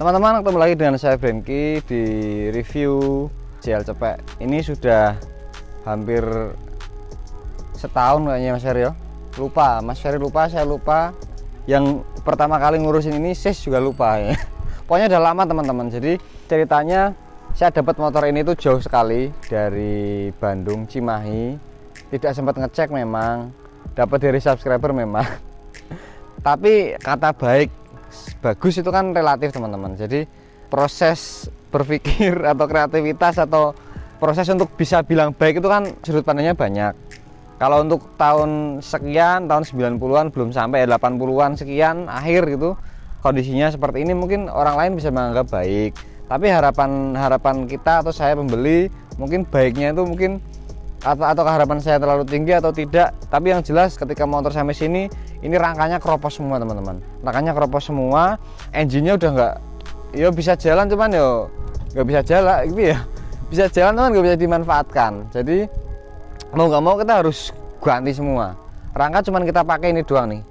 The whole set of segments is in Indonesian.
Teman-teman, ketemu lagi dengan saya Franky di review JL Cepek. Ini sudah hampir setahun kayaknya Mas Ferry ya. Lupa, Mas Ferry lupa, saya lupa. Yang pertama kali ngurusin ini sis juga lupa ya. Pokoknya udah lama teman-teman. Jadi ceritanya saya dapat motor ini tuh jauh sekali dari Bandung, Cimahi. Tidak sempat ngecek memang. Dapat dari subscriber memang. Tapi kata baik bagus itu kan relatif teman-teman. Jadi proses berpikir atau kreativitas atau proses untuk bisa bilang baik itu kan sudut pandangnya banyak. Kalau untuk tahun sekian, tahun 90-an belum sampai 80-an sekian akhir gitu, kondisinya seperti ini mungkin orang lain bisa menganggap baik. Tapi harapan kita atau saya pembeli mungkin baiknya itu mungkin atau harapan saya terlalu tinggi atau tidak. Tapi yang jelas ketika motor sampai sini ini rangkanya keropos semua teman-teman. Rangkanya keropos semua, engine-nya udah nggak, ya bisa jalan cuman ya nggak bisa jalan gitu ya. Bisa jalan cuman nggak bisa dimanfaatkan. Jadi mau nggak mau kita harus ganti semua. Rangka cuman kita pakai ini doang nih.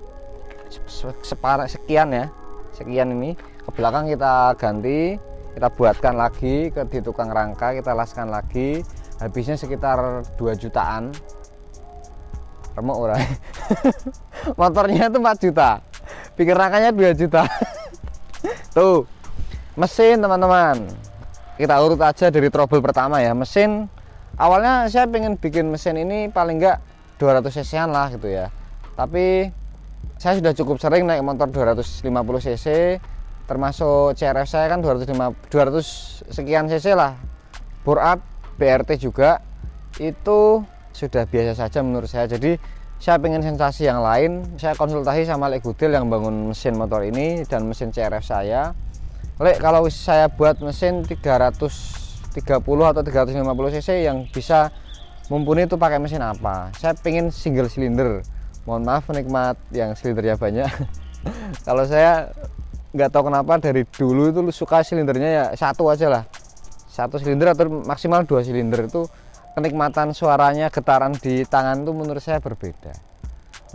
Sekian ya. Sekian ini ke belakang kita ganti, kita buatkan lagi di tukang rangka, kita laskan lagi. Habisnya sekitar 2 jutaan. Remuk orang. Motornya itu 4 juta. Pikir rangkanya 2 juta. Tuh. Mesin teman-teman. Kita urut aja dari trouble pertama ya. Mesin awalnya saya pengen bikin mesin ini paling enggak 200 cc-an lah gitu ya. Tapi saya sudah cukup sering naik motor 250 cc, termasuk CRF saya kan 200 sekian cc lah. Bore up BRT juga itu sudah biasa saja menurut saya. Jadi saya pengen sensasi yang lain. Saya konsultasi sama Lek Gudel yang bangun mesin motor ini dan mesin CRF saya. Lek, kalau saya buat mesin 330 atau 350 cc yang bisa mumpuni itu pakai mesin apa? Saya pengen single silinder. Mohon maaf penikmat yang silindernya banyak. Kalau saya nggak tahu kenapa dari dulu itu suka silindernya ya satu aja lah. 1 silinder atau maksimal 2 silinder. Itu kenikmatan suaranya, getaran di tangan itu menurut saya berbeda.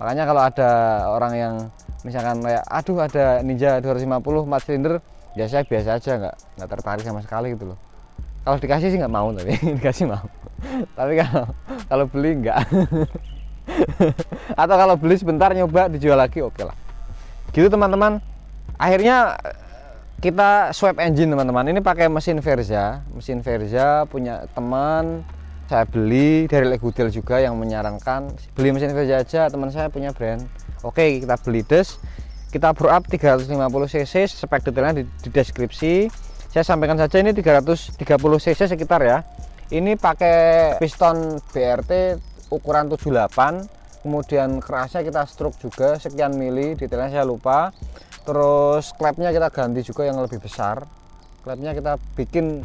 Makanya kalau ada orang yang misalkan kayak aduh ada Ninja 250 4 silinder, ya saya biasa aja, nggak tertarik sama sekali gitu loh. Kalau dikasih sih nggak mau, tapi dikasih mau. Tapi kalau beli nggak. Atau kalau beli sebentar nyoba dijual lagi oke lah. Gitu teman-teman. Akhirnya kita swap engine teman-teman. Ini pakai mesin Verza punya teman. Saya beli dari Lek Gudel juga yang menyarankan beli mesin Verza aja, teman saya punya brand. Oke, kita beli des. Kita bore up 350 cc, spek detailnya di deskripsi. Saya sampaikan saja ini 330 cc sekitar ya. Ini pakai piston BRT ukuran 78. Kemudian kerasnya kita stroke juga sekian mili, detailnya saya lupa. Terus klepnya kita ganti juga yang lebih besar. Klepnya kita bikin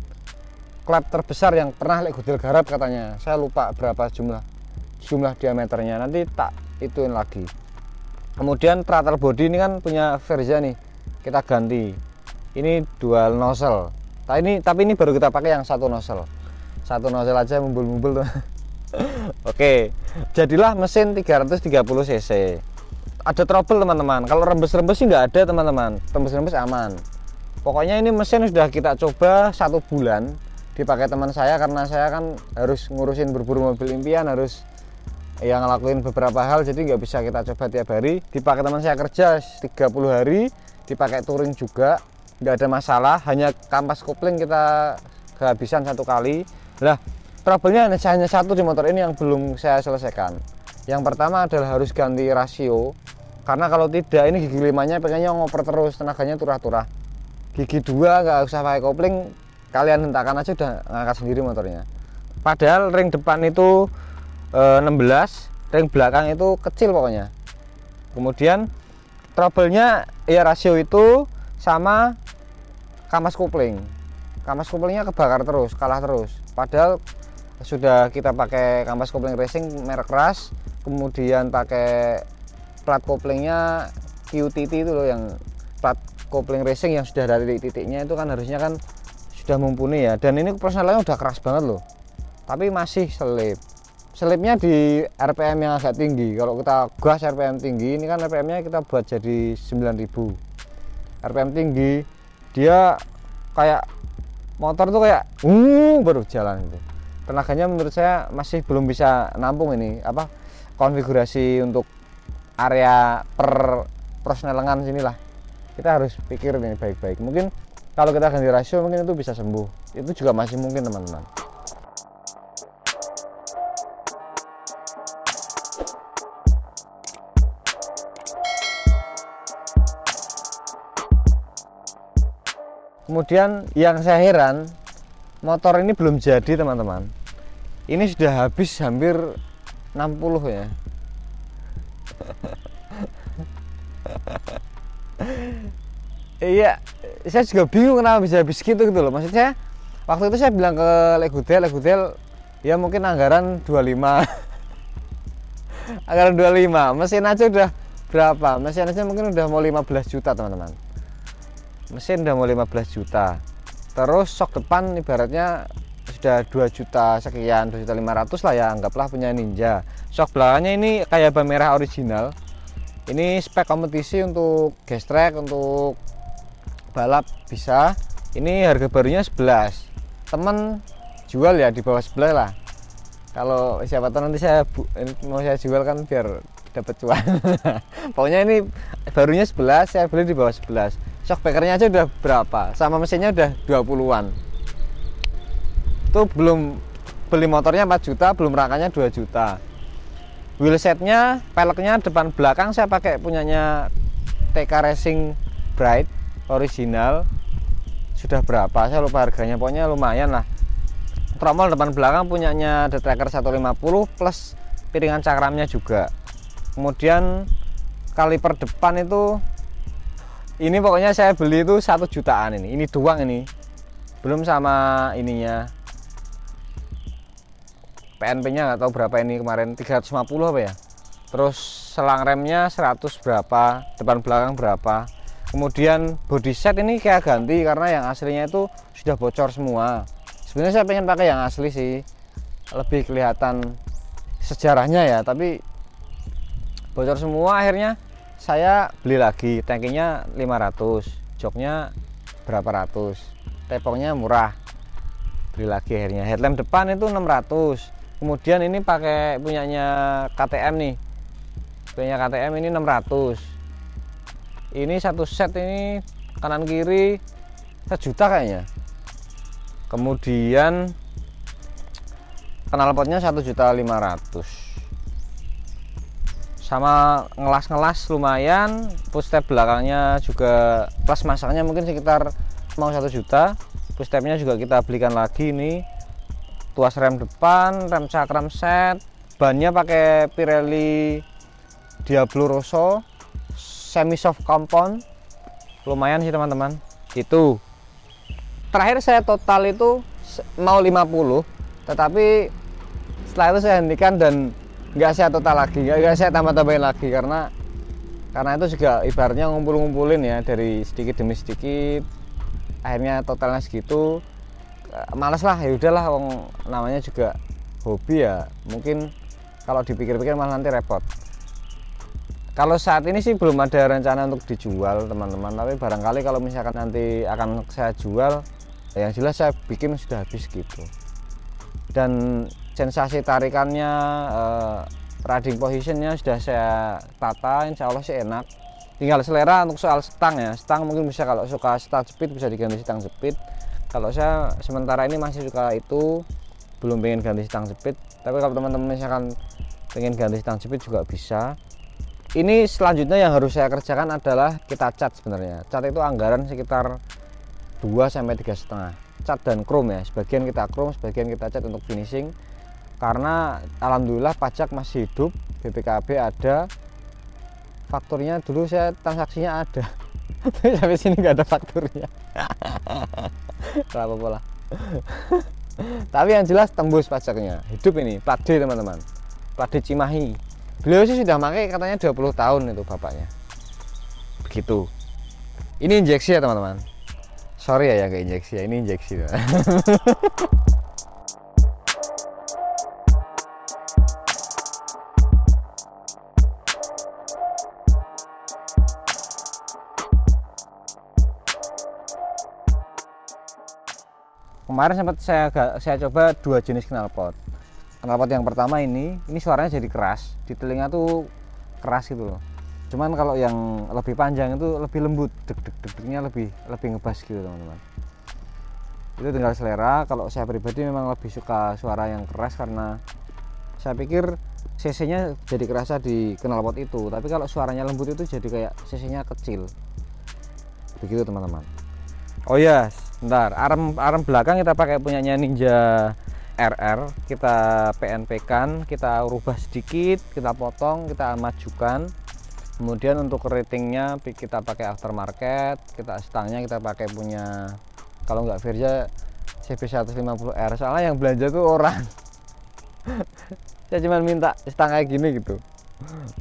klep terbesar yang pernah Lek Gudel garap katanya. Saya lupa berapa jumlah diameternya. Nanti tak ituin lagi. Kemudian throttle body ini kan punya Verza nih. Kita ganti. Ini dual nozzle. Tapi ini baru kita pakai yang satu nozzle. Satu nozzle aja mumbul-mumbul tuh. Oke. Jadilah mesin 330 cc. Ada trouble teman-teman. Kalau rembes-rembes sih nggak ada teman-teman. Rembes-rembes aman. Pokoknya ini mesin sudah kita coba 1 bulan dipakai teman saya, karena saya kan harus ngurusin berburu mobil impian, harus yang ngelakuin beberapa hal, jadi nggak bisa kita coba tiap hari. Dipakai teman saya kerja 30 hari, dipakai touring juga nggak ada masalah. Hanya kampas kopling kita kehabisan 1 kali. Lah, trouble-nya hanya satu di motor ini yang belum saya selesaikan. Yang pertama adalah harus ganti rasio. Karena kalau tidak ini gigi 5-nya pengennya ngoper terus, tenaganya turah-turah. Gigi 2 nggak usah pakai kopling, kalian hentakan aja udah ngangkat sendiri motornya. Padahal ring depan itu 16, ring belakang itu kecil pokoknya. Kemudian trouble-nya ya rasio itu sama kampas kopling. Kampas koplingnya kebakar terus, kalah terus. Padahal sudah kita pakai kampas kopling racing merek keras, kemudian pakai plat koplingnya QTT itu loh, yang plat kopling racing yang sudah dari titiknya itu kan harusnya kan sudah mumpuni ya. Dan ini personalnya udah keras banget loh, tapi masih selipnya di RPM yang agak tinggi. Kalau kita gas RPM tinggi, ini kan RPM nya kita buat jadi 9000 RPM tinggi, dia kayak motor tuh kayak baru jalan gitu. Tenaganya menurut saya masih belum bisa nampung ini apa konfigurasi untuk area per persnelengan sini lah. Kita harus pikir ini baik-baik. Mungkin kalau kita ganti rasio mungkin itu bisa sembuh. Itu juga masih mungkin teman-teman. Kemudian yang saya heran, motor ini belum jadi teman-teman. Ini sudah habis hampir 60 ya. Iya, saya juga bingung kenapa bisa habis gitu loh. Maksudnya waktu itu saya bilang ke Legudel ya mungkin anggaran 25. Anggaran 25, mesin aja udah berapa? Mesin aja mungkin udah mau 15 juta teman-teman. Mesin udah mau 15 juta. Terus sok depan ibaratnya sudah 2 juta sekian, 2.500.000 lah ya, anggaplah punya Ninja. Sok belakangnya ini kayak ban merah original. Ini spek kompetisi untuk gestrek, untuk balap bisa. Ini harga barunya 11. Temen jual ya di bawah 11 lah. Kalau siapa tahu nanti mau saya jual kan biar dapat cuan. Pokoknya ini barunya 11, saya beli di bawah 11. Shockbreakernya aja udah berapa, sama mesinnya udah 20-an. Itu belum beli motornya 4 juta, belum rangkanya 2 juta. Wheelsetnya, peleknya depan belakang saya pakai punyanya TK Racing Bright original. Sudah berapa saya lupa harganya, pokoknya lumayan lah. Tromol depan belakang punyanya The Tracker 150 plus piringan cakramnya juga. Kemudian kaliper depan itu ini pokoknya saya beli itu 1 jutaan ini doang ini, belum sama ininya PNP nya nggak tahu berapa ini kemarin, 350 apa ya. Terus selang remnya 100 berapa, depan belakang berapa. Kemudian body set ini kayak ganti karena yang aslinya itu sudah bocor semua. Sebenarnya saya pengen pakai yang asli sih, lebih kelihatan sejarahnya ya, tapi bocor semua. Akhirnya saya beli lagi, tankinya 500, joknya berapa ratus, tepongnya murah, beli lagi akhirnya. Headlamp depan itu 600. Kemudian ini pakai punyanya KTM nih, punyanya KTM ini 600. Ini satu set ini kanan kiri 1 juta kayaknya. Kemudian knalpotnya 1.500.000. Sama ngelas lumayan, push-step belakangnya juga plus masaknya mungkin sekitar mau 1 juta. Push-stepnya juga kita belikan lagi ini. Tuas rem depan, rem cakram set, bannya pakai Pirelli Diablo Rosso semi soft compound. Lumayan sih teman-teman. Itu terakhir saya total itu mau 50, tetapi setelah itu saya hentikan dan nggak saya total lagi, nggak saya tambah-tambahin lagi karena itu juga ibaratnya ngumpul-ngumpulin ya dari sedikit demi sedikit, akhirnya totalnya segitu. Males lah, ya udahlah, wong namanya juga hobi ya, mungkin kalau dipikir-pikir malah nanti repot. Kalau saat ini sih belum ada rencana untuk dijual teman-teman, tapi barangkali kalau misalkan nanti akan saya jual, yang jelas saya bikin sudah habis gitu. Dan sensasi tarikannya, riding positionnya sudah saya tata, insya Allah sih enak. Tinggal selera untuk soal stang ya. Stang mungkin bisa, kalau suka stang speed bisa diganti stang speed. Kalau saya sementara ini masih suka itu, belum pengen ganti stang speed. Tapi kalau teman-teman misalkan pengen ganti stang speed juga bisa. Ini selanjutnya yang harus saya kerjakan adalah kita cat sebenarnya. Cat itu anggaran sekitar 2-3,5. Cat dan chrome ya. Sebagian kita chrome, sebagian kita cat untuk finishing. Karena alhamdulillah pajak masih hidup, BPKB ada, fakturnya dulu saya transaksinya ada. Sampai sini nggak ada fakturnya. Kenapa pola? Tapi yang jelas tembus pajaknya, hidup ini. Plat D teman-teman, plat D Cimahi. Beliau sih sudah pakai katanya 20 tahun itu bapaknya. Begitu. Ini injeksi ya teman-teman. Sorry ya kayak injeksi ya, ini injeksi. Kemarin sempat saya coba 2 jenis knalpot. Knalpot yang pertama ini suaranya jadi keras, di telinga tuh keras gitu loh. Cuman kalau yang lebih panjang itu lebih lembut, deg-degnya lebih ngebas gitu teman-teman. Itu tinggal selera. Kalau saya pribadi memang lebih suka suara yang keras karena saya pikir cc-nya jadi kerasa di knalpot itu. Tapi kalau suaranya lembut itu jadi kayak cc-nya kecil. Begitu teman-teman. Oh ya, bentar. Arm belakang kita pakai punyanya Ninja RR. Kita PNP-kan, kita rubah sedikit, kita potong, kita majukan. Kemudian untuk ratingnya kita pakai aftermarket. Kita stangnya kita pakai punya, kalau nggak Verja CB150R. Soalnya yang belanja tuh orang. Saya cuma minta stang kayak gini gitu.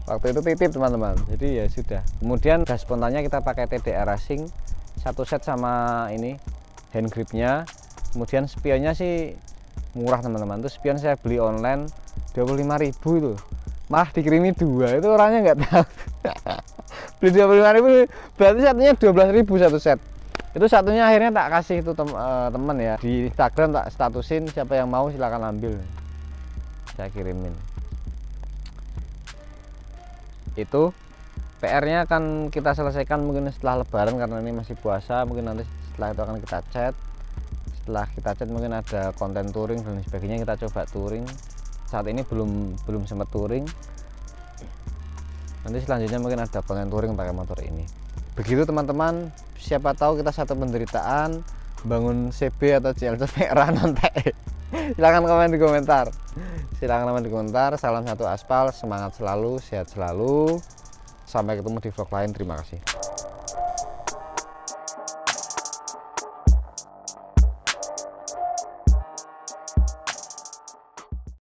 Waktu itu titip teman-teman. Jadi ya sudah. Kemudian gas spontannya kita pakai TDR Racing. Satu set sama ini hand gripnya. Kemudian spionnya sih murah teman-teman. Itu spion saya beli online 25.000 itu, malah dikirimi 2. Itu orangnya nggak tahu. Beli 25.000 berarti satunya 12.000 satu set. Itu satunya akhirnya tak kasih itu teman ya, di Instagram tak statusin, siapa yang mau silahkan ambil, saya kirimin. Itu PR-nya akan kita selesaikan mungkin setelah lebaran karena ini masih puasa. Mungkin nanti setelah itu akan kita cat. Setelah kita cat mungkin ada konten touring dan sebagainya, kita coba touring. Saat ini belum sempat touring. Nanti selanjutnya mungkin ada konten touring pakai motor ini. Begitu teman-teman, siapa tahu kita satu penderitaan bangun CB atau CLC merah nanti. Silahkan komen di komentar. Salam satu aspal, semangat selalu, sehat selalu. Sampai ketemu di vlog lain. Terima kasih.